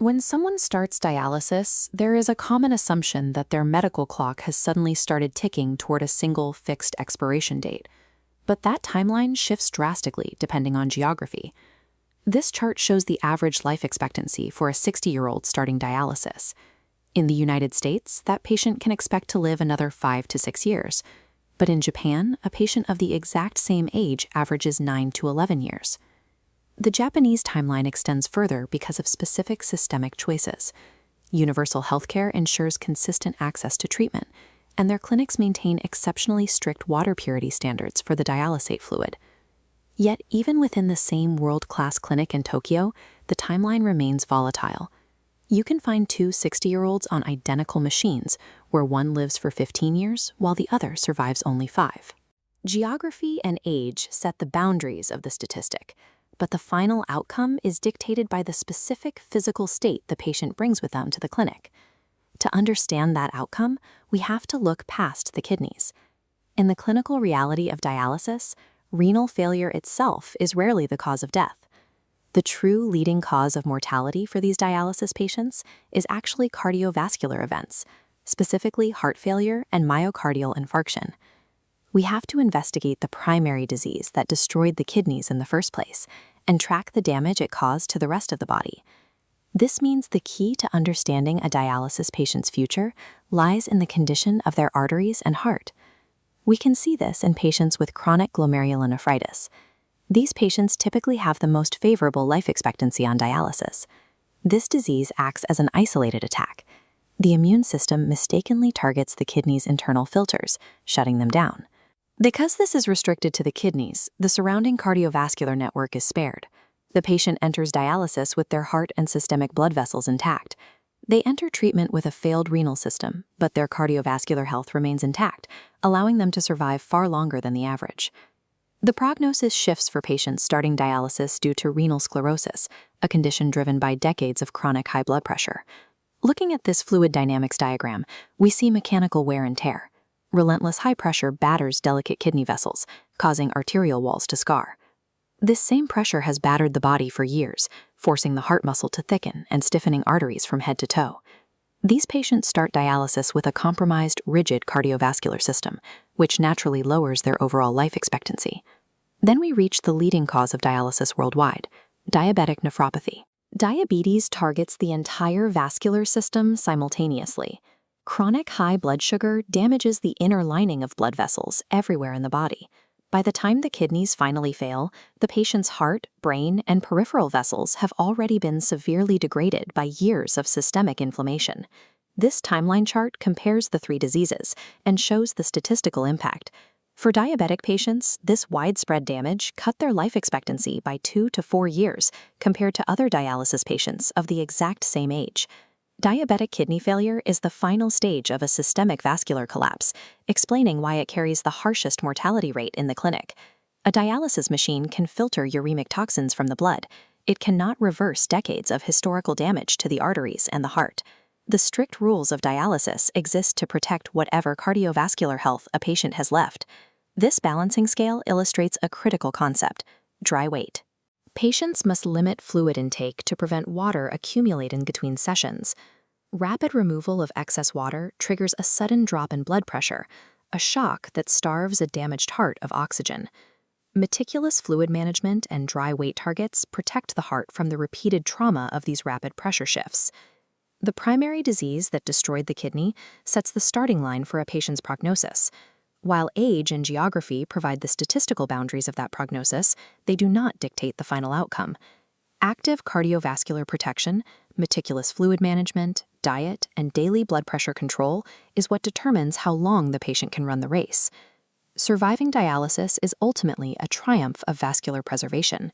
When someone starts dialysis, there is a common assumption that their medical clock has suddenly started ticking toward a single fixed expiration date. But that timeline shifts drastically depending on geography. This chart shows the average life expectancy for a 60-year-old starting dialysis. In the United States, that patient can expect to live another 5 to 6 years. But in Japan, a patient of the exact same age averages 9 to 11 years. The Japanese timeline extends further because of specific systemic choices. Universal healthcare ensures consistent access to treatment, and their clinics maintain exceptionally strict water purity standards for the dialysate fluid. Yet, even within the same world-class clinic in Tokyo, the timeline remains volatile. You can find two 60-year-olds on identical machines, where one lives for 15 years while the other survives only 5. Geography and age set the boundaries of the statistic, but the final outcome is dictated by the specific physical state the patient brings with them to the clinic. To understand that outcome, we have to look past the kidneys. In the clinical reality of dialysis, renal failure itself is rarely the cause of death. The true leading cause of mortality for these dialysis patients is actually cardiovascular events, specifically heart failure and myocardial infarction. We have to investigate the primary disease that destroyed the kidneys in the first place and track the damage it caused to the rest of the body. This means the key to understanding a dialysis patient's future lies in the condition of their arteries and heart. We can see this in patients with chronic glomerulonephritis. These patients typically have the most favorable life expectancy on dialysis. This disease acts as an isolated attack. The immune system mistakenly targets the kidney's internal filters, shutting them down. Because this is restricted to the kidneys, the surrounding cardiovascular network is spared. The patient enters dialysis with their heart and systemic blood vessels intact. They enter treatment with a failed renal system, but their cardiovascular health remains intact, allowing them to survive far longer than the average. The prognosis shifts for patients starting dialysis due to renal sclerosis, a condition driven by decades of chronic high blood pressure. Looking at this fluid dynamics diagram, we see mechanical wear and tear. Relentless high pressure batters delicate kidney vessels, causing arterial walls to scar. This same pressure has battered the body for years, forcing the heart muscle to thicken and stiffening arteries from head to toe. These patients start dialysis with a compromised, rigid cardiovascular system, which naturally lowers their overall life expectancy. Then we reach the leading cause of dialysis worldwide, diabetic nephropathy. Diabetes targets the entire vascular system simultaneously. Chronic high blood sugar damages the inner lining of blood vessels everywhere in the body. By the time the kidneys finally fail, the patient's heart, brain, and peripheral vessels have already been severely degraded by years of systemic inflammation. This timeline chart compares the three diseases and shows the statistical impact. For diabetic patients, this widespread damage cut their life expectancy by 2 to 4 years compared to other dialysis patients of the exact same age. Diabetic kidney failure is the final stage of a systemic vascular collapse, explaining why it carries the harshest mortality rate in the clinic. A dialysis machine can filter uremic toxins from the blood. It cannot reverse decades of historical damage to the arteries and the heart. The strict rules of dialysis exist to protect whatever cardiovascular health a patient has left. This balancing scale illustrates a critical concept: dry weight. Patients must limit fluid intake to prevent water accumulating between sessions. Rapid removal of excess water triggers a sudden drop in blood pressure, a shock that starves a damaged heart of oxygen. Meticulous fluid management and dry weight targets protect the heart from the repeated trauma of these rapid pressure shifts. The primary disease that destroyed the kidney sets the starting line for a patient's prognosis. While age and geography provide the statistical boundaries of that prognosis, they do not dictate the final outcome. Active cardiovascular protection, meticulous fluid management, diet, and daily blood pressure control is what determines how long the patient can run the race. Surviving dialysis is ultimately a triumph of vascular preservation.